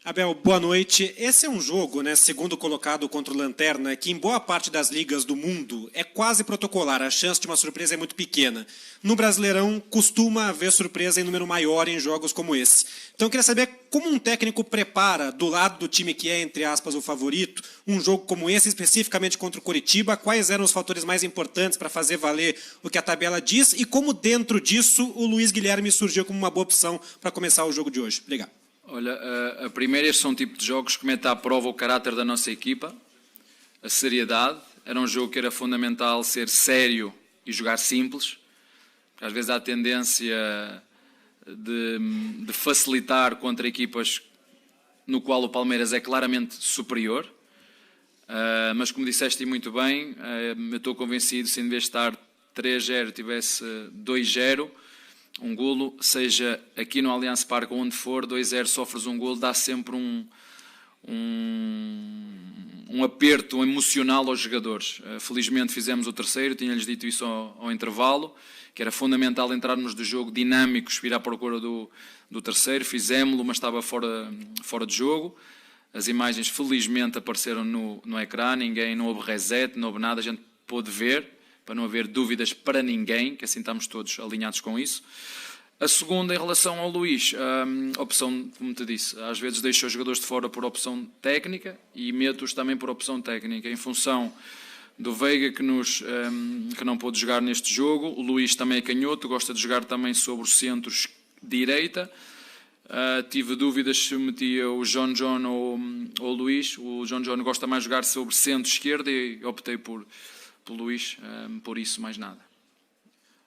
Abel, boa noite. Esse é um jogo, segundo colocado contra o Lanterna, que em boa parte das ligas do mundo é quase protocolar. A chance de uma surpresa é muito pequena. No Brasileirão, costuma haver surpresa em número maior em jogos como esse. Então eu queria saber como um técnico prepara, do lado do time que é, entre aspas, o favorito, um jogo como esse, especificamente contra o Coritiba. Quais eram os fatores mais importantes para fazer valer o que a tabela diz e como, dentro disso, o Luiz Guilherme surgiu como uma boa opção para começar o jogo de hoje. Obrigado. Olha, a primeira, estes são um tipo de jogos que mete à prova o caráter da nossa equipa, a seriedade. Era um jogo que era fundamental ser sério e jogar simples. Às vezes há a tendência de facilitar contra equipas no qual o Palmeiras é claramente superior. Mas como disseste muito bem, eu estou convencido, se em vez de estar 3-0 tivesse 2-0, um golo, seja aqui no Allianz Parque ou onde for, 2-0 sofres um golo, dá sempre um aperto emocional aos jogadores. Felizmente fizemos o terceiro, tinha-lhes dito isso ao intervalo, que era fundamental entrarmos do jogo dinâmicos, vir à procura do terceiro, fizemos-lo, mas estava fora de jogo. As imagens felizmente apareceram no ecrã, não houve reset, não houve nada, a gente pôde ver, para não haver dúvidas para ninguém, que assim estamos todos alinhados com isso. A segunda, em relação ao Luís, a opção, como te disse, às vezes deixo os jogadores de fora por opção técnica e meto-os também por opção técnica, em função do Veiga que não pôde jogar neste jogo. O Luís também é canhoto, gosta de jogar também sobre o centro direita. Tive dúvidas se metia o John ou o Luís. O John gosta mais de jogar sobre centro esquerda e optei por Luís, por isso, mais nada.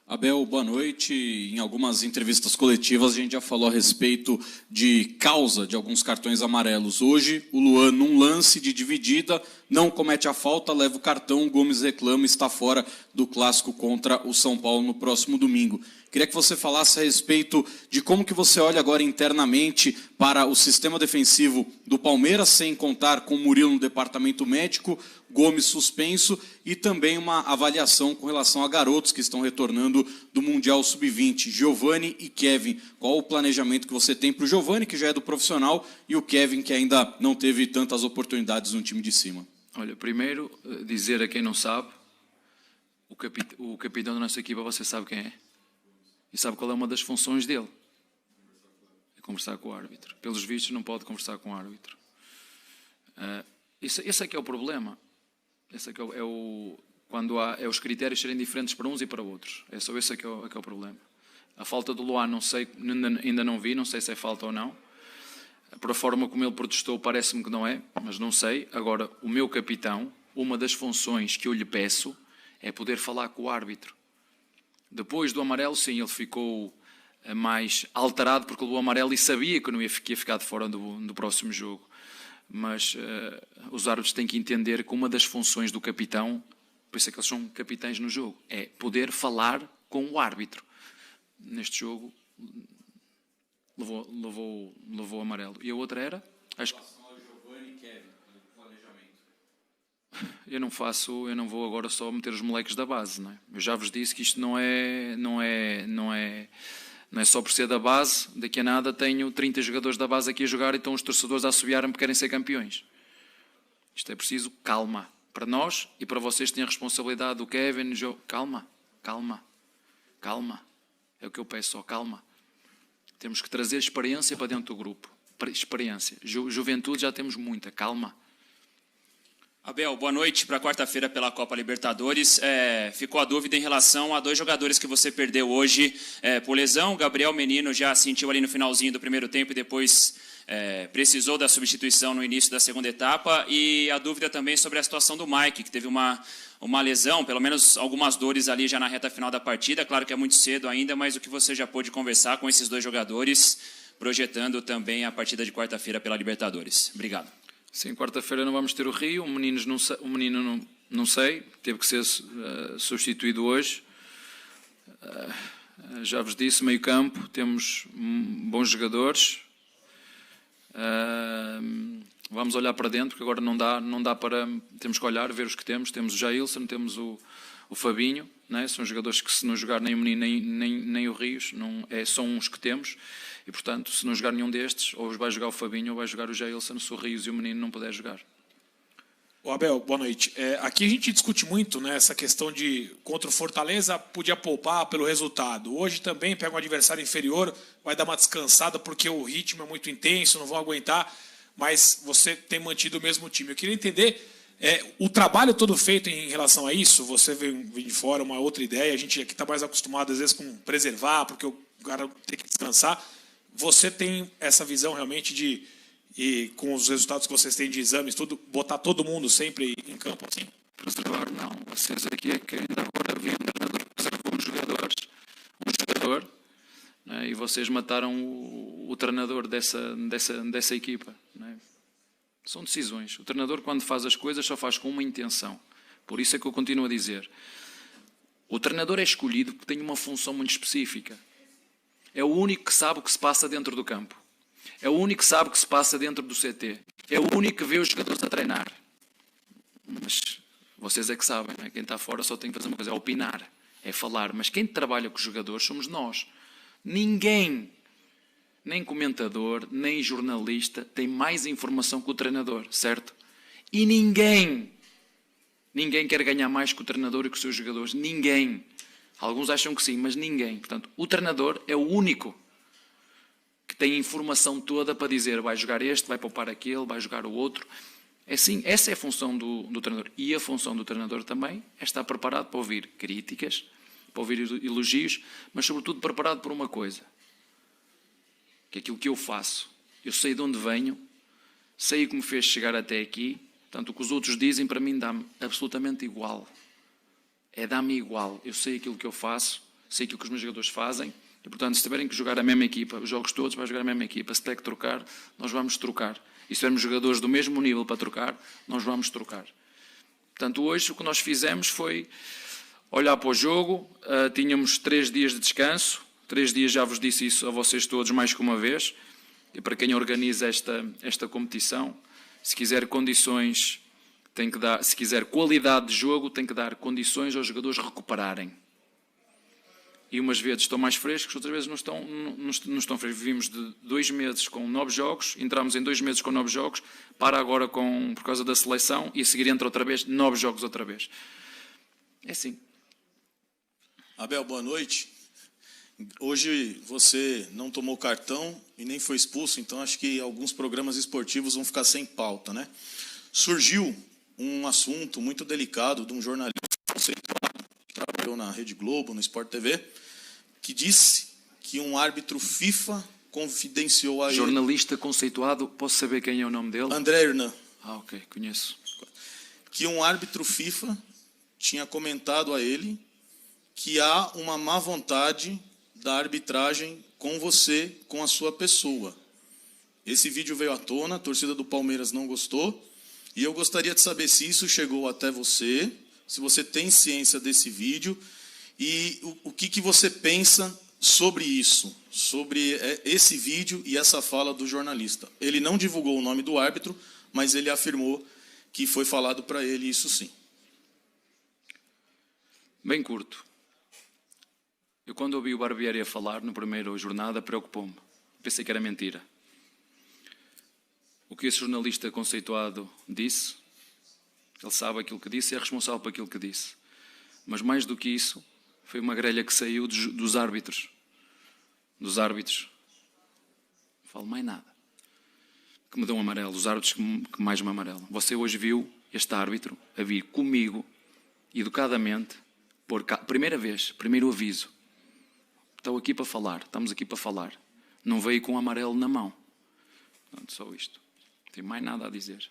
Abel, boa noite. Em algumas entrevistas coletivas a gente já falou a respeito de causa de alguns cartões amarelos. Hoje, o Luan, num lance de dividida, não comete a falta, leva o cartão, o Gomes reclama e está fora do clássico contra o São Paulo no próximo domingo. Queria que você falasse a respeito de como que você olha agora internamente para o sistema defensivo do Palmeiras, sem contar com o Murilo no departamento médico, Gomes suspenso e também uma avaliação com relação a garotos que estão retornando do Mundial Sub-20, Giovani e Kevin. Qual o planejamento que você tem para o Giovani, que já é do profissional, e o Kevin, que ainda não teve tantas oportunidades no time de cima? Olha, primeiro, dizer a quem não sabe, o capitão da nossa equipa, você sabe quem é? E sabe qual é uma das funções dele? É conversar com o árbitro. Pelos vistos, não pode conversar com o árbitro. Esse é que é o problema. Esse é que quando há os critérios serem diferentes para uns e para outros. É só esse que é o problema. A falta do Luan, não sei, ainda não vi, não sei se é falta ou não. Por a forma como ele protestou, parece-me que não é, mas não sei. Agora, o meu capitão, uma das funções que eu lhe peço é poder falar com o árbitro. Depois do amarelo, sim, ele ficou mais alterado porque levou o amarelo e sabia que não ia ficar de fora do próximo jogo. Mas os árbitros têm que entender que uma das funções do capitão, por isso é que eles são capitães no jogo, é poder falar com o árbitro. Neste jogo, levou o amarelo. E a outra era? Acho que... Eu não vou agora só meter os moleques da base, não é? Eu já vos disse que isto não é só por ser da base. Daqui a nada tenho 30 jogadores da base aqui a jogar e estão os torcedores a assobiar-me porque querem ser campeões. Isto é preciso calma. Para nós e para vocês que têm a responsabilidade do Kevin, calma. É o que eu peço, só calma. Temos que trazer experiência para dentro do grupo. Experiência. Juventude já temos muita, calma. Abel, boa noite para quarta-feira pela Copa Libertadores. Ficou a dúvida em relação a dois jogadores que você perdeu hoje por lesão. Gabriel Menino já sentiu ali no finalzinho do primeiro tempo e depois precisou da substituição no início da segunda etapa. E a dúvida também sobre a situação do Mike, que teve uma lesão, pelo menos algumas dores ali já na reta final da partida. Claro que é muito cedo ainda, mas o que você já pôde conversar com esses dois jogadores, projetando também a partida de quarta-feira pela Libertadores. Obrigado. Sim, quarta-feira não vamos ter o Rio, o menino não sei, teve que ser substituído hoje. Já vos disse, meio campo, temos bons jogadores. Vamos olhar para dentro, porque agora não dá para... Temos que olhar, ver os que temos. Temos o Jailson, temos o Fabinho, né? São jogadores que se não jogar nem o menino nem o Rios, são uns que temos. E, portanto, se não jogar nenhum destes, ou vai jogar o Fabinho ou vai jogar o Jailson, se o Rios e o Menino não puder jogar. Ô Abel, boa noite. Aqui a gente discute muito, né, essa questão de contra o Fortaleza podia poupar pelo resultado. Hoje também pega um adversário inferior, vai dar uma descansada porque o ritmo é muito intenso, não vão aguentar, mas você tem mantido o mesmo time. Eu queria entender o trabalho todo feito em relação a isso. Você vem de fora, uma outra ideia, a gente aqui está mais acostumado às vezes com preservar, porque o cara tem que descansar. Você tem essa visão realmente de... E com os resultados que vocês têm de exames, tudo, botar todo mundo sempre em campo assim? Preservar, não. Vocês aqui é que ainda agora vêm um treinador que preservou um jogador, né? E vocês mataram o treinador dessa equipa. Né? São decisões. O treinador, quando faz as coisas, só faz com uma intenção. Por isso é que eu continuo a dizer. O treinador é escolhido porque tem uma função muito específica. É o único que sabe o que se passa dentro do campo. É o único que sabe o que se passa dentro do CT. É o único que vê os jogadores a treinar. Mas vocês é que sabem, não é? Quem está fora só tem que fazer uma coisa, é opinar, é falar. Mas quem trabalha com os jogadores somos nós. Ninguém, nem comentador, nem jornalista, tem mais informação que o treinador, certo? E ninguém quer ganhar mais que o treinador e que os seus jogadores. Ninguém. Alguns acham que sim, mas ninguém. Portanto, o treinador é o único que tem a informação toda para dizer vai jogar este, vai poupar aquele, vai jogar o outro. É assim, essa é a função do treinador. E a função do treinador também é estar preparado para ouvir críticas, para ouvir elogios, mas sobretudo preparado por uma coisa, que é aquilo que eu faço. Eu sei de onde venho, sei o que me fez chegar até aqui, portanto o que os outros dizem para mim dá-me absolutamente igual. Dá-me igual. Eu sei aquilo que eu faço, sei aquilo que os meus jogadores fazem, e, portanto, se tiverem que jogar a mesma equipa, os jogos todos, vai jogar a mesma equipa. Se tiver que trocar, nós vamos trocar. E se tivermos jogadores do mesmo nível para trocar, nós vamos trocar. Portanto, hoje o que nós fizemos foi olhar para o jogo. Tínhamos 3 dias de descanso. 3 dias, já vos disse isso a vocês todos mais que uma vez. E para quem organiza esta competição, se quiser condições, tem que dar, se quiser qualidade de jogo, tem que dar condições aos jogadores recuperarem. E umas vezes estão mais frescos, outras vezes não estão frescos. Vivimos de 2 meses com 9 jogos, entramos em 2 meses com 9 jogos, para agora por causa da seleção, e a seguir entra outra vez, 9 jogos outra vez. É assim. Abel, boa noite. Hoje você não tomou cartão e nem foi expulso, então acho que alguns programas esportivos vão ficar sem pauta, né? Surgiu um assunto muito delicado de um jornalista conceituado, que trabalhou na Rede Globo, no Sport TV, que disse que um árbitro FIFA confidenciou a ele... Jornalista conceituado, posso saber quem é o nome dele? André Hernan. Ah, ok, conheço. Que um árbitro FIFA tinha comentado a ele que há uma má vontade da arbitragem com você, com a sua pessoa. Esse vídeo veio à tona, a torcida do Palmeiras não gostou, e eu gostaria de saber se isso chegou até você, se você tem ciência desse vídeo, e o que você pensa sobre isso, sobre esse vídeo e essa fala do jornalista. Ele não divulgou o nome do árbitro, mas ele afirmou que foi falado para ele isso sim. Bem curto. Eu, quando ouvi o Barbieri a falar no primeiro jornada, preocupou-me. Pensei que era mentira. O que esse jornalista conceituado disse, ele sabe aquilo que disse e é responsável por aquilo que disse. Mas mais do que isso, foi uma grelha que saiu dos árbitros. Dos árbitros. Não falo mais nada. Que me dão amarelo. Os árbitros que mais me amarelam. Você hoje viu este árbitro a vir comigo, educadamente, por primeira vez, primeiro aviso. Estou aqui para falar, estamos aqui para falar. Não veio com um amarelo na mão. Portanto, só isto. Não tenho mais nada a dizer.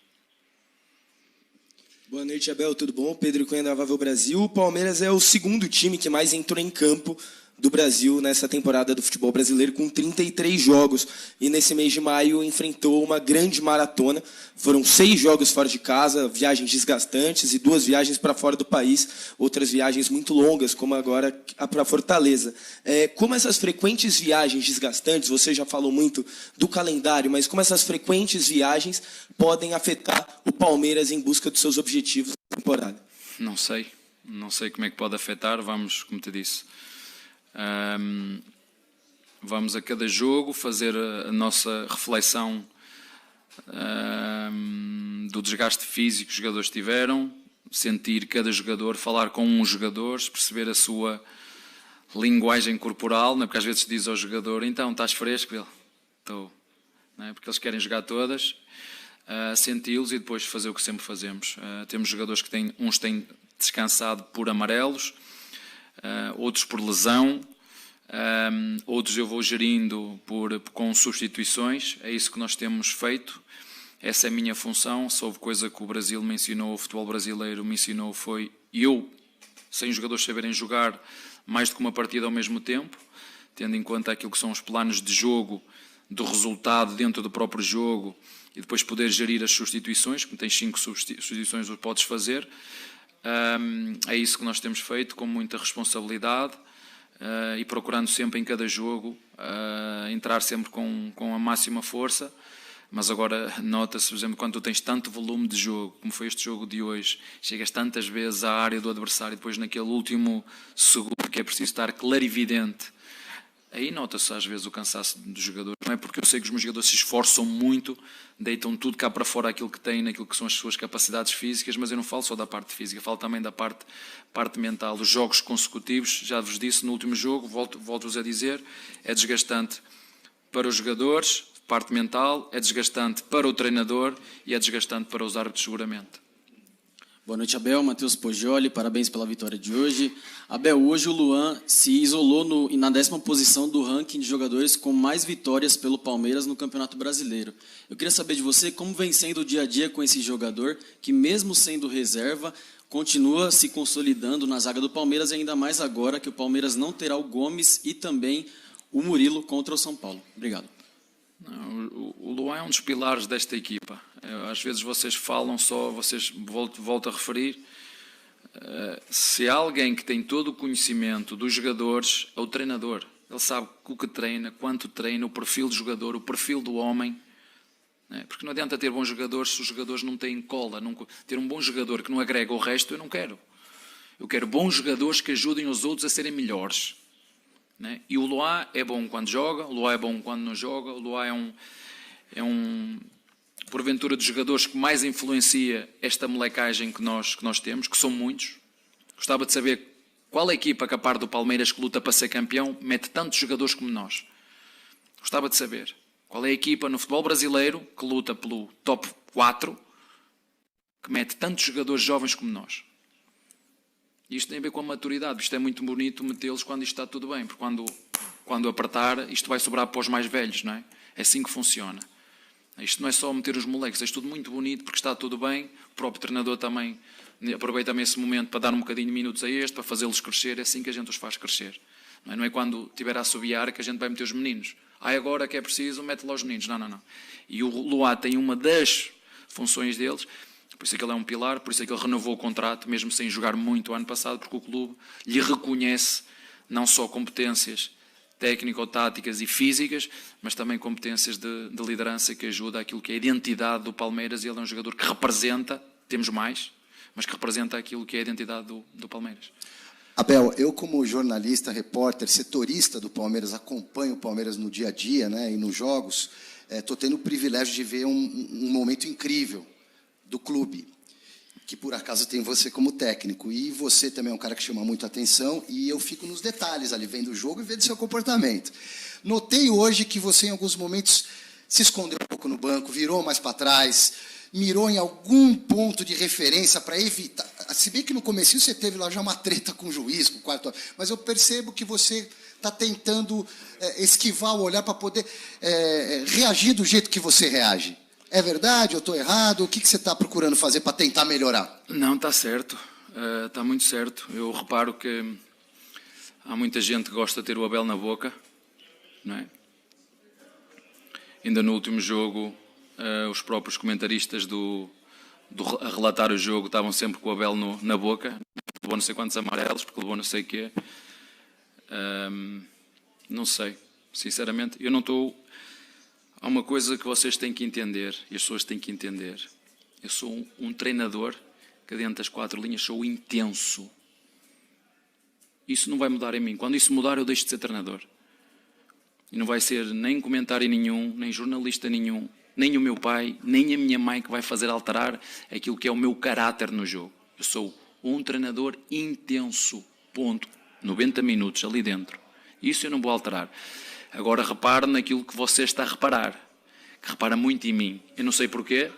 Boa noite, Abel, tudo bom? Pedro Cunha da Avável Brasil. O Palmeiras é o segundo time que mais entrou em campo do Brasil nessa temporada do futebol brasileiro, com 33 jogos. E nesse mês de maio enfrentou uma grande maratona. Foram 6 jogos fora de casa, viagens desgastantes e 2 viagens para fora do país. Outras viagens muito longas, como agora para Fortaleza. Como essas frequentes viagens desgastantes, você já falou muito do calendário, mas como essas frequentes viagens podem afetar o Palmeiras em busca dos seus objetivos da temporada? Não sei. Não sei como é que pode afetar. Vamos, como te disse... Vamos a cada jogo fazer a nossa reflexão do desgaste físico que os jogadores tiveram, sentir cada jogador, falar com uns jogadores, perceber a sua linguagem corporal, não é? Porque às vezes diz ao jogador, então, estás fresco? Ele, estou. Não é? Porque eles querem jogar todas, senti-los e depois fazer o que sempre fazemos. Temos jogadores que uns têm descansado por amarelos, outros por lesão, outros eu vou gerindo com substituições. É isso que nós temos feito. Essa é a minha função. Se houve coisa que o Brasil me ensinou, o futebol brasileiro me ensinou, foi eu, sem os jogadores saberem jogar mais do que uma partida ao mesmo tempo, tendo em conta aquilo que são os planos de jogo, do resultado dentro do próprio jogo, e depois poder gerir as substituições, como tens 5 substituições, o podes fazer. É isso que nós temos feito, com muita responsabilidade, e procurando sempre em cada jogo entrar sempre com a máxima força. Mas agora nota-se, por exemplo, quando tu tens tanto volume de jogo, como foi este jogo de hoje, chegas tantas vezes à área do adversário, e depois naquele último segundo que é preciso estar clarividente, aí nota-se às vezes o cansaço dos jogadores. Não é porque eu sei que os meus jogadores se esforçam muito, deitam tudo cá para fora aquilo que têm, naquilo que são as suas capacidades físicas, mas eu não falo só da parte física, falo também da parte mental. Os jogos consecutivos, já vos disse no último jogo, volto-vos a dizer, é desgastante para os jogadores, parte mental, é desgastante para o treinador e é desgastante para os árbitros seguramente. Boa noite, Abel. Matheus Poggioli, parabéns pela vitória de hoje. Abel, hoje o Luan se isolou na 10ª posição do ranking de jogadores com mais vitórias pelo Palmeiras no Campeonato Brasileiro. Eu queria saber de você como vem sendo o dia a dia com esse jogador que, mesmo sendo reserva, continua se consolidando na zaga do Palmeiras, e ainda mais agora que o Palmeiras não terá o Gomes e também o Murilo contra o São Paulo. Obrigado. O Luan é um dos pilares desta equipa. Às vezes vocês falam só, volto a referir, se há alguém que tem todo o conhecimento dos jogadores, é o treinador. Ele sabe o que treina, quanto treina, o perfil do jogador, o perfil do homem. Porque não adianta ter bons jogadores se os jogadores não têm cola. Ter um bom jogador que não agrega o resto, eu não quero. Eu quero bons jogadores que ajudem os outros a serem melhores. E o Luan é bom quando joga, o Luan é bom quando não joga, o Luan é um porventura dos jogadores que mais influencia esta molecagem que nós temos, que são muitos. Gostava de saber qual é a equipa que, a par do Palmeiras, que luta para ser campeão, mete tantos jogadores como nós. Gostava de saber qual é a equipa no futebol brasileiro que luta pelo top 4, que mete tantos jogadores jovens como nós. Isto tem a ver com a maturidade. Isto é muito bonito metê-los quando isto está tudo bem, porque quando apertar, isto vai sobrar para os mais velhos, não é? É assim que funciona. Isto não é só meter os moleques, é tudo muito bonito porque está tudo bem. O próprio treinador também aproveita também esse momento para dar um bocadinho de minutos a este, para fazê-los crescer. É assim que a gente os faz crescer. Não é quando estiver a assobiar que a gente vai meter os meninos. Agora que é preciso, mete lá os meninos. Não. E o Luan tem uma das funções deles. Por isso é que ele é um pilar, por isso é que ele renovou o contrato, mesmo sem jogar muito o ano passado, porque o clube lhe reconhece não só competências técnico-táticas e físicas, mas também competências de liderança que ajuda aquilo que é a identidade do Palmeiras. E ele é um jogador que representa, temos mais, mas que representa aquilo que é a identidade do Palmeiras. Abel, eu como jornalista, repórter, setorista do Palmeiras, acompanho o Palmeiras no dia a dia, né, e nos jogos, estou tendo o privilégio de ver um momento incrível do clube, que por acaso tem você como técnico, e você também é um cara que chama muito atenção, e eu fico nos detalhes ali, vendo o jogo e vendo seu comportamento. Notei hoje que você em alguns momentos se escondeu um pouco no banco, virou mais para trás, mirou em algum ponto de referência para evitar, se bem que no comecinho você teve lá já uma treta com o juiz, com o quarto, mas eu percebo que você está tentando esquivar o olhar para poder reagir do jeito que você reage. É verdade? Eu estou errado? O que você está procurando fazer para tentar melhorar? Não, está certo. Está muito certo. Eu reparo que há muita gente que gosta de ter o Abel na boca, não é? Ainda no último jogo, os próprios comentaristas a relatar o jogo estavam sempre com o Abel na boca. Levou não sei quantos amarelos, porque levou não sei o quê. Não sei. Sinceramente, eu não estou... Há uma coisa que vocês têm que entender, e as pessoas têm que entender. Eu sou um treinador que, dentro das 4 linhas, sou intenso. Isso não vai mudar em mim. Quando isso mudar, eu deixo de ser treinador. E não vai ser nem comentário nenhum, nem jornalista nenhum, nem o meu pai, nem a minha mãe que vai fazer alterar aquilo que é o meu caráter no jogo. Eu sou um treinador intenso, ponto. 90 minutos ali dentro. Isso eu não vou alterar. Agora repare naquilo que você está a reparar, que repara muito em mim. Eu não sei porquê,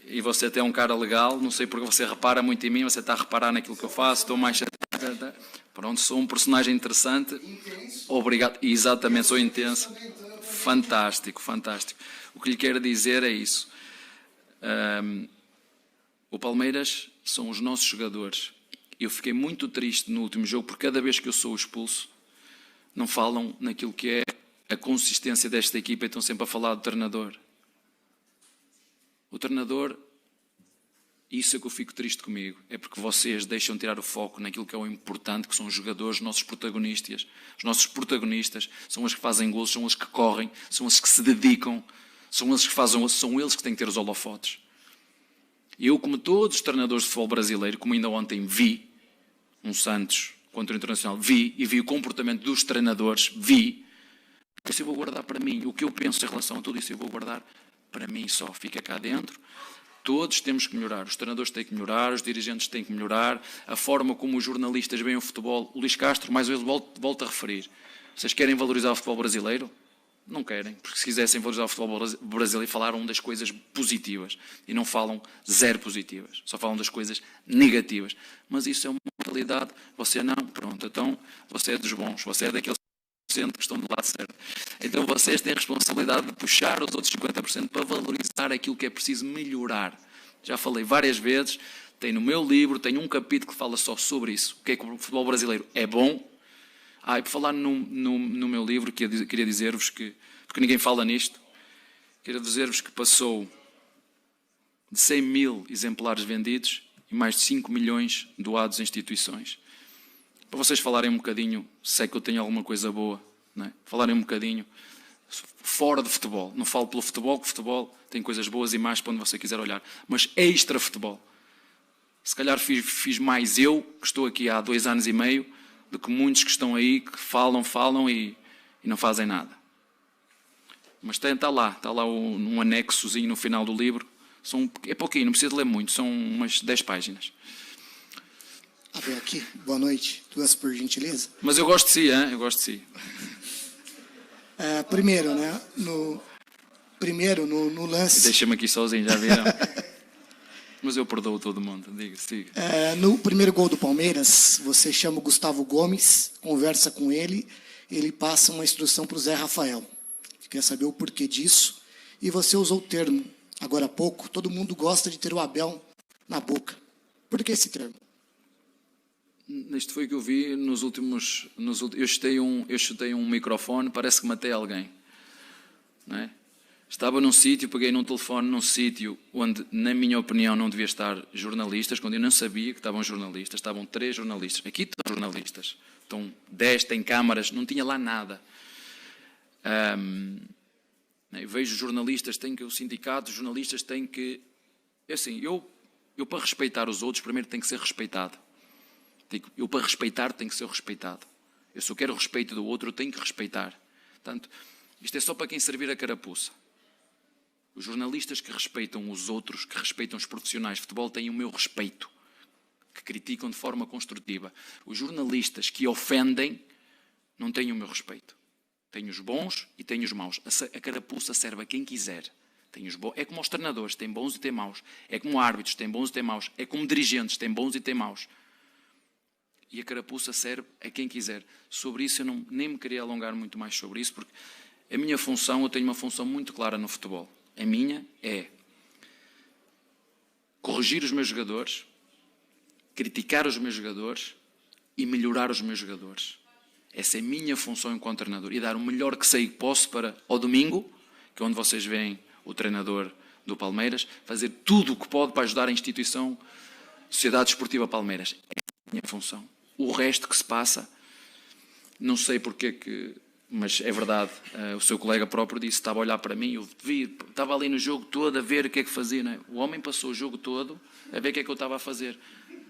e você até é um cara legal, não sei porque você repara muito em mim, você está a reparar naquilo que eu faço, estou mais chateado. Pronto, sou um personagem interessante. Obrigado. Exatamente, sou intenso. Fantástico, fantástico. O que lhe quero dizer é isso. O Palmeiras são os nossos jogadores. Eu fiquei muito triste no último jogo, porque cada vez que eu sou expulso, não falam naquilo que é a consistência desta equipa e estão sempre a falar do treinador. O treinador, isso é que eu fico triste comigo, é porque vocês deixam tirar o foco naquilo que é o importante, que são os jogadores, os nossos protagonistas. Os nossos protagonistas são os que fazem golos, são os que correm, são os que se dedicam, são eles que fazem, são eles que têm que ter os holofotes. Eu, como todos os treinadores de futebol brasileiro, como ainda ontem vi, um Santos contra o Internacional, vi o comportamento dos treinadores, isso eu vou guardar para mim. O que eu penso em relação a tudo isso eu vou guardar para mim só. Fica cá dentro. Todos temos que melhorar. Os treinadores têm que melhorar, os dirigentes têm que melhorar, a forma como os jornalistas veem o futebol. O Luís Castro, mais uma vez, volta a referir. Vocês querem valorizar o futebol brasileiro? Não querem, porque se quisessem valorizar o futebol brasileiro, falaram das coisas positivas e não falam zero positivas, só falam das coisas negativas. Mas isso é uma realidade. Você não, pronto, então você é dos bons, você é daqueles 50% que estão do lado certo. Então vocês têm a responsabilidade de puxar os outros 50% para valorizar aquilo que é preciso melhorar. Já falei várias vezes, tem no meu livro, tem um capítulo que fala só sobre isso. O que é que o futebol brasileiro é bom. E por falar no meu livro, queria dizer-vos que, porque ninguém fala nisto, queria dizer-vos que passou de 100 mil exemplares vendidos e mais de 5 milhões doados a instituições. Para vocês falarem um bocadinho, sei que eu tenho alguma coisa boa, não é? Falarem um bocadinho fora de futebol. Não falo pelo futebol, que o futebol tem coisas boas e más para onde você quiser olhar, mas extra futebol. Se calhar fiz mais eu, que estou aqui há 2 anos e meio, do que muitos que estão aí, que falam e não fazem nada. Mas está lá um anexozinho no final do livro. É pouquinho, não precisa de ler muito, são umas 10 páginas. Abel aqui, boa noite, 2 por gentileza. Mas eu gosto de si, hein? Eu gosto de si. Primeiro, né, no lance... Deixa-me aqui sozinho, já viram? Mas eu perdoo todo mundo, siga. No primeiro gol do Palmeiras, você chama o Gustavo Gomes, conversa com ele, ele passa uma instrução para o Zé Rafael. Quer saber o porquê disso? E você usou o termo, agora há pouco, todo mundo gosta de ter o Abel na boca. Por que esse termo? Isto foi o que eu vi nos últimos... Eu chutei um microfone, parece que matei alguém. Não é? Estava num sítio, peguei num telefone num sítio onde, na minha opinião, não devia estar jornalistas, quando eu não sabia que estavam jornalistas. Estavam 3 jornalistas. Aqui estão jornalistas. Estão 10, têm câmaras, não tinha lá nada. Eu vejo jornalistas, o sindicato, os jornalistas têm que... Assim, eu para respeitar os outros, primeiro tenho que ser respeitado. Eu para respeitar tenho que ser respeitado. Eu se eu quero o respeito do outro, eu tenho que respeitar. Portanto, isto é só para quem servir a carapuça. Os jornalistas que respeitam os outros, que respeitam os profissionais de futebol, têm o meu respeito, que criticam de forma construtiva. Os jornalistas que ofendem não têm o meu respeito. Tenho os bons e tenho os maus. A carapuça serve a quem quiser. É como aos treinadores, tem bons e tem maus. É como árbitros, tem bons e tem maus. É como dirigentes, tem bons e tem maus. E a carapuça serve a quem quiser. Sobre isso eu nem me queria alongar muito mais sobre isso, porque a minha função, eu tenho uma função muito clara no futebol. A minha é corrigir os meus jogadores, criticar os meus jogadores e melhorar os meus jogadores. Essa é a minha função enquanto treinador. E dar o melhor que sei que posso para, ao domingo, que é onde vocês veem o treinador do Palmeiras, fazer tudo o que pode para ajudar a instituição Sociedade Desportiva Palmeiras. Essa é a minha função. O resto que se passa, não sei porque que... Mas é verdade, o seu colega próprio disse, estava a olhar para mim, eu estava ali no jogo todo a ver o que é que fazia. Não é? O homem passou o jogo todo a ver o que é que eu estava a fazer.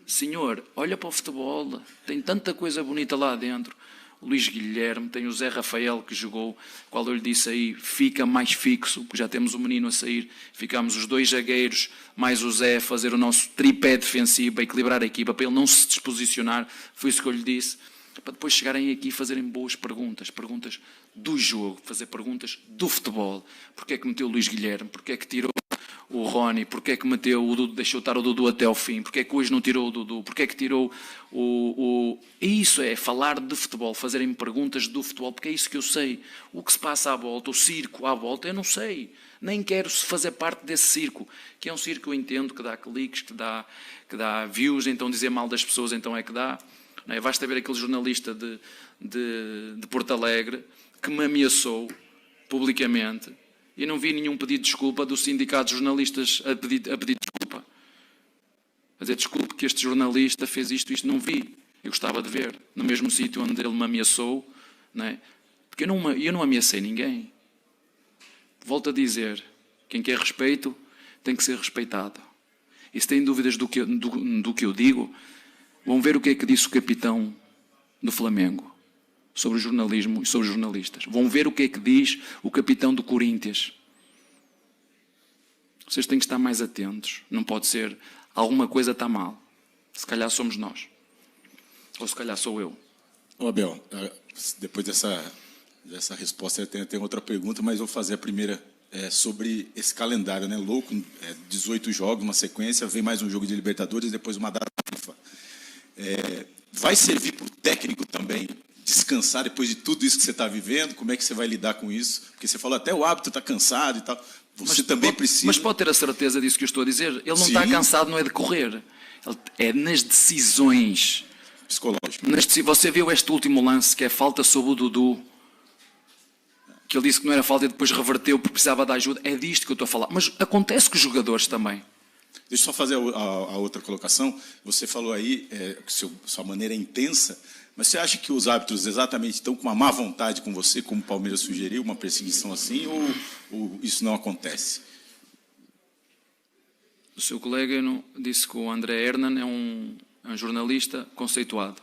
Senhor, olha para o futebol, tem tanta coisa bonita lá dentro. o Luís Guilherme, tem o Zé Rafael que jogou, qual eu lhe disse aí, fica mais fixo, porque já temos o menino a sair, ficamos os 2 zagueiros, mais o Zé a fazer o nosso tripé defensivo, para equilibrar a equipa, para ele não se desposicionar, foi isso que eu lhe disse, para depois chegarem aqui e fazerem boas perguntas, perguntas do jogo, fazer perguntas do futebol. Porquê é que meteu o Luís Guilherme? Porquê é que tirou o Rony? Porquê é que meteu o Dudu, deixou estar o Dudu até ao fim? Porquê é que hoje não tirou o Dudu? Porquê é que tirou o... Isso é falar de futebol, fazerem perguntas do futebol, porque é isso que eu sei. O que se passa à volta, o circo à volta, eu não sei. Nem quero fazer parte desse circo, que é um circo que eu entendo, que dá cliques, que dá views, então dizer mal das pessoas, então é que dá. Não é? Basta ver aquele jornalista de Porto Alegre que me ameaçou publicamente e não vi nenhum pedido de desculpa do sindicato de jornalistas a pedir desculpa. A dizer, desculpe que este jornalista fez isto, não vi. Eu gostava de ver, no mesmo sítio onde ele me ameaçou, não é? Porque eu não ameacei ninguém. Volto a dizer, quem quer respeito tem que ser respeitado. E se têm dúvidas do que eu digo, vão ver o que é que disse o capitão do Flamengo sobre o jornalismo e sobre os jornalistas. Vão ver o que é que diz o capitão do Corinthians. Vocês têm que estar mais atentos. Não pode ser, alguma coisa está mal. Se calhar somos nós. Ou se calhar sou eu. Ô Abel, depois dessa resposta eu tenho outra pergunta, mas vou fazer a primeira sobre esse calendário, né? Louco, 18 jogos, uma sequência, vem mais um jogo de Libertadores, depois uma data FIFA. Vai servir para o técnico também descansar depois de tudo isso que você está vivendo? Como é que você vai lidar com isso? Porque você falou até o hábito está cansado e tal. Você também precisa... Mas pode ter a certeza disso que eu estou a dizer. Ele não está cansado, não é de correr. É nas decisões. Psicológico. Você viu este último lance, que é falta sobre o Dudu, que ele disse que não era falta e depois reverteu porque precisava de ajuda. É disto que eu estou a falar. Mas acontece com os jogadores também. Deixa eu só fazer a outra colocação. Você falou aí que sua maneira é intensa, mas você acha que os árbitros exatamente estão com uma má vontade com você, como o Palmeiras sugeriu, uma perseguição assim, ou isso não acontece? O seu colega disse que o André Hernan é um jornalista conceituado.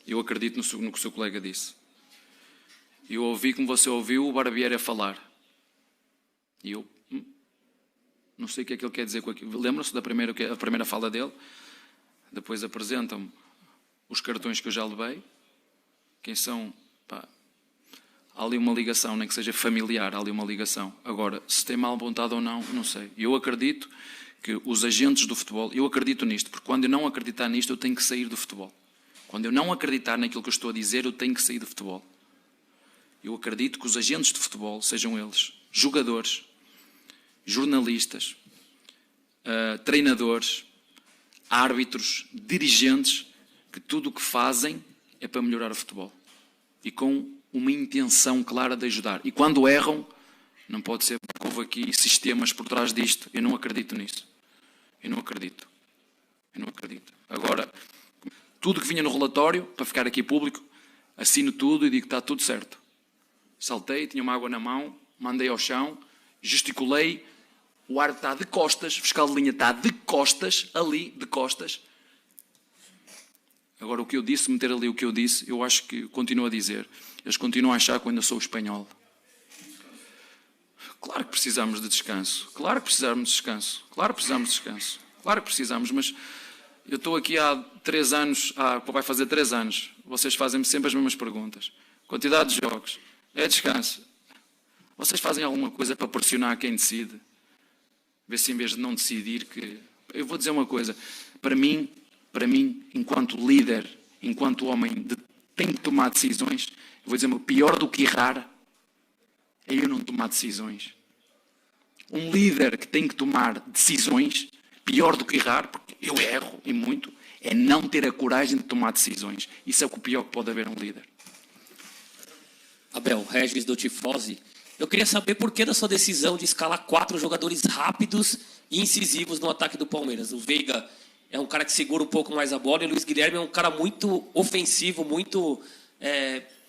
Eu acredito no que o seu colega disse. Eu ouvi, como você ouviu, o Barbieri a falar. E eu não sei o que é que ele quer dizer com aquilo. Lembram-se da primeira fala dele? Depois apresentam-me os cartões que eu já levei. Quem são? Há ali uma ligação, nem que seja familiar, há ali uma ligação. Agora, se tem mal vontade ou não, não sei. Eu acredito que os agentes do futebol, eu acredito nisto, porque quando eu não acreditar nisto, eu tenho que sair do futebol. Quando eu não acreditar naquilo que eu estou a dizer, eu tenho que sair do futebol. Eu acredito que os agentes de futebol, sejam eles jogadores, jornalistas, treinadores, árbitros, dirigentes, que tudo o que fazem é para melhorar o futebol. E com uma intenção clara de ajudar. E quando erram, não pode ser porque houve aqui sistemas por trás disto. Eu não acredito nisso. Eu não acredito. Agora, tudo que vinha no relatório, para ficar aqui público, assino tudo e digo que está tudo certo. Saltei, tinha uma água na mão, mandei ao chão, gesticulei, o árbitro está de costas, o fiscal de linha está de costas, ali, de costas. Agora, o que eu disse, meter ali o que eu disse, eu acho que continuo a dizer. Eles continuam a achar que eu ainda sou espanhol. Claro que precisamos de descanso. Claro que precisamos, mas eu estou aqui há 3 anos, vai fazer 3 anos. Vocês fazem-me sempre as mesmas perguntas. Quantidade de jogos. É descanso. Vocês fazem alguma coisa para pressionar quem decide? Ver se em vez de não decidir que... Eu vou dizer uma coisa. Para mim, enquanto líder, enquanto homem tem que tomar decisões, eu vou dizer, pior do que errar é eu não tomar decisões. Um líder que tem que tomar decisões, pior do que errar, porque eu erro e muito, é não ter a coragem de tomar decisões. Isso é o pior que pode haver um líder. Abel, Regis do Tifose. Eu queria saber por que da sua decisão de escalar 4 jogadores rápidos e incisivos no ataque do Palmeiras. O Veiga é um cara que segura um pouco mais a bola e o Luís Guilherme é um cara muito ofensivo, muito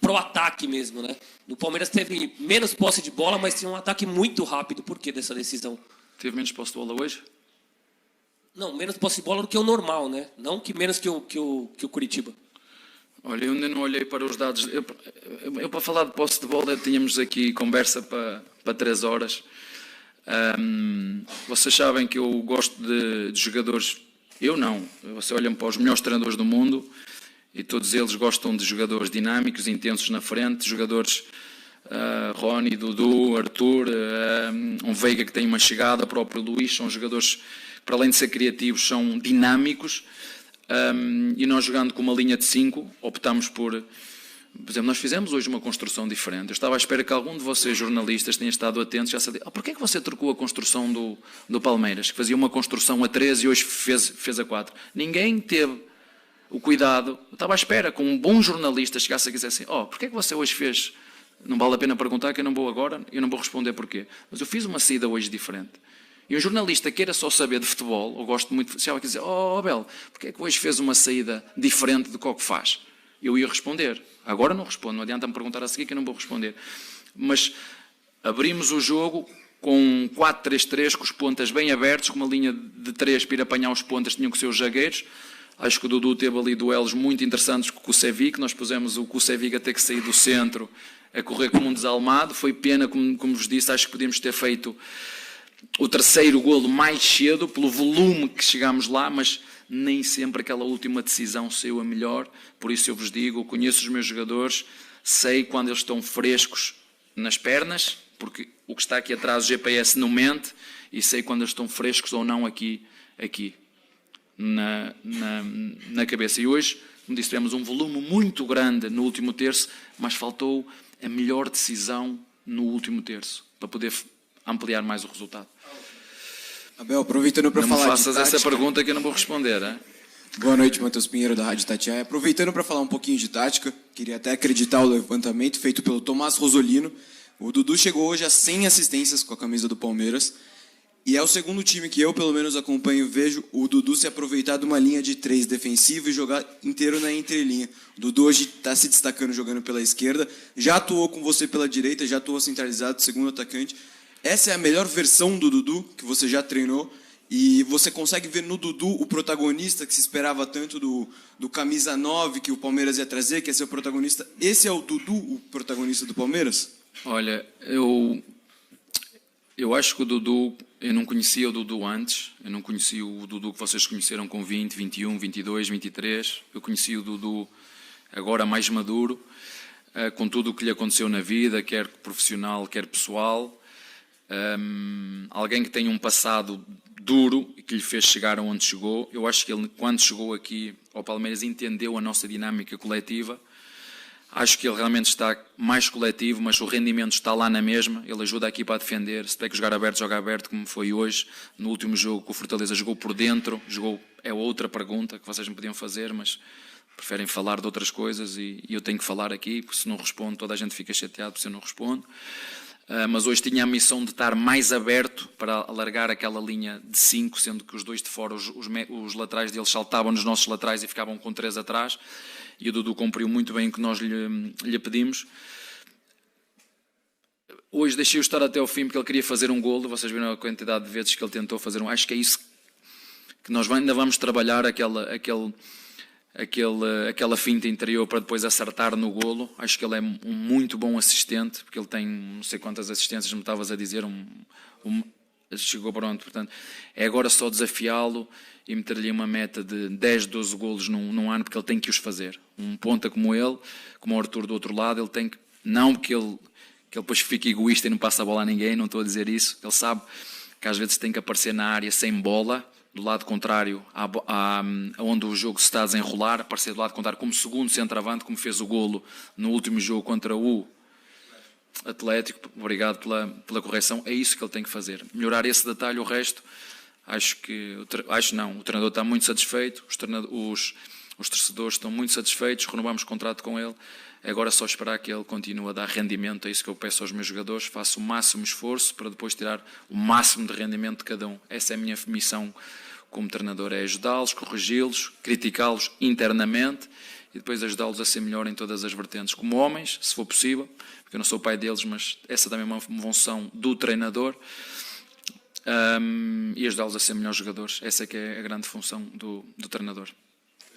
pro-ataque mesmo, né? No Palmeiras teve menos posse de bola, mas tinha um ataque muito rápido. Por que dessa decisão? Teve menos posse de bola hoje? Não, menos posse de bola do que o normal, né? Não que menos que o Curitiba. Olha, eu ainda não olhei para os dados. Eu para falar de posse de bola, tínhamos aqui conversa para 3 horas. Vocês sabem que eu gosto de jogadores. Eu não. Vocês olham para os melhores treinadores do mundo e todos eles gostam de jogadores dinâmicos, intensos na frente, jogadores Rony, Dudu, Arthur, um Veiga que tem uma chegada, próprio Luís, são jogadores que, para além de ser criativos, são dinâmicos. E nós, jogando com uma linha de 5, optamos por exemplo, nós fizemos hoje uma construção diferente. Eu estava à espera que algum de vocês, jornalistas, tenha estado atentos, já sabia, porquê é que você trocou a construção do Palmeiras, que fazia uma construção a 3 e hoje fez a 4? Ninguém teve o cuidado. Eu estava à espera que um bom jornalista chegasse a dizer assim, porquê é que você hoje fez? Não vale a pena perguntar, que eu não vou agora, eu não vou responder porquê. Mas eu fiz uma saída hoje diferente. E um jornalista queira só saber de futebol, eu gosto muito, chegava aqui a dizer, Abel, porquê é que hoje fez uma saída diferente do que faz? Eu ia responder. Agora não respondo, não adianta me perguntar a seguir que eu não vou responder. Mas abrimos o jogo com um 4-3-3, com os pontas bem abertos, com uma linha de 3 para ir apanhar os pontas, tinham que ser os zagueiros. Acho que o Dudu teve ali duelos muito interessantes com o Kusevic, nós pusemos o Kusevic a ter que sair do centro, a correr como um desalmado. Foi pena, como vos disse, acho que podíamos ter feito o terceiro golo mais cedo, pelo volume que chegámos lá, mas nem sempre aquela última decisão saiu a melhor. Por isso eu vos digo, eu conheço os meus jogadores, sei quando eles estão frescos nas pernas, porque o que está aqui atrás, o GPS não mente, e sei quando eles estão frescos ou não aqui na cabeça. E hoje, como disse, tivemos um volume muito grande no último terço, mas faltou a melhor decisão no último terço, para poder ampliar mais o resultado. Abel, aproveitando para falar de tática... Não me faças essa pergunta que eu não vou responder, hein? Boa noite, Matheus Pinheiro, da Rádio Tatiaia. Aproveitando para falar um pouquinho de tática, queria até acreditar o levantamento feito pelo Tomás Rosolino. O Dudu chegou hoje a 100 assistências com a camisa do Palmeiras. E é o segundo time que eu, pelo menos, acompanho e vejo o Dudu se aproveitar de uma linha de 3 defensiva e jogar inteiro na entrelinha. O Dudu hoje está se destacando jogando pela esquerda, já atuou com você pela direita, já atuou centralizado, segundo atacante. Essa é a melhor versão do Dudu que você já treinou e você consegue ver no Dudu o protagonista que se esperava tanto do camisa 9 que o Palmeiras ia trazer, que ia ser o protagonista. Esse é o Dudu, o protagonista do Palmeiras? Olha, eu acho que o Dudu, eu não conhecia o Dudu antes, eu não conhecia o Dudu que vocês conheceram com 20, 21, 22, 23, eu conheci o Dudu agora mais maduro, com tudo o que lhe aconteceu na vida, quer profissional, quer pessoal. Alguém que tem um passado duro e que lhe fez chegar aonde chegou. Eu acho que ele, quando chegou aqui ao Palmeiras, entendeu a nossa dinâmica coletiva. Acho que ele realmente está mais coletivo, mas o rendimento está lá na mesma. Ele ajuda a equipa a defender. Se tem que jogar aberto, joga aberto, como foi hoje. No último jogo, com o Fortaleza, jogou por dentro. É outra pergunta que vocês me podiam fazer, mas preferem falar de outras coisas e eu tenho que falar aqui, porque se não respondo, toda a gente fica chateado porque eu não respondo. Mas hoje tinha a missão de estar mais aberto para alargar aquela linha de 5, sendo que os dois de fora, os laterais deles saltavam nos nossos laterais e ficavam com 3 atrás, e o Dudu cumpriu muito bem o que nós lhe pedimos. Hoje deixei-o estar até ao fim porque ele queria fazer um golo, vocês viram a quantidade de vezes que ele tentou fazer um, acho que é isso que nós ainda vamos trabalhar, aquela finta interior para depois acertar no golo. Acho que ele é um muito bom assistente, porque ele tem não sei quantas assistências, me estavas a dizer, chegou pronto. Portanto, é agora só desafiá-lo e meter-lhe uma meta de 10, 12 golos num ano, porque ele tem que os fazer. Um ponta como ele, como o Arthur do outro lado, ele tem que, não porque ele depois fica egoísta e não passa a bola a ninguém, não estou a dizer isso, ele sabe que às vezes tem que aparecer na área sem bola, do lado contrário, onde o jogo se está a desenrolar, aparecer do lado contrário como segundo centroavante, como fez o golo no último jogo contra o Atlético. Obrigado pela correção. É isso que ele tem que fazer. Melhorar esse detalhe, o resto, o treinador está muito satisfeito, os torcedores estão muito satisfeitos, renovamos o contrato com ele. É agora só esperar que ele continue a dar rendimento, é isso que eu peço aos meus jogadores, faço o máximo esforço para depois tirar o máximo de rendimento de cada um. Essa é a minha missão como treinador, é ajudá-los, corrigi-los, criticá-los internamente e depois ajudá-los a ser melhor em todas as vertentes, como homens, se for possível, porque eu não sou o pai deles, mas essa também é uma função do treinador, e ajudá-los a ser melhores jogadores. Essa é que é a grande função do treinador.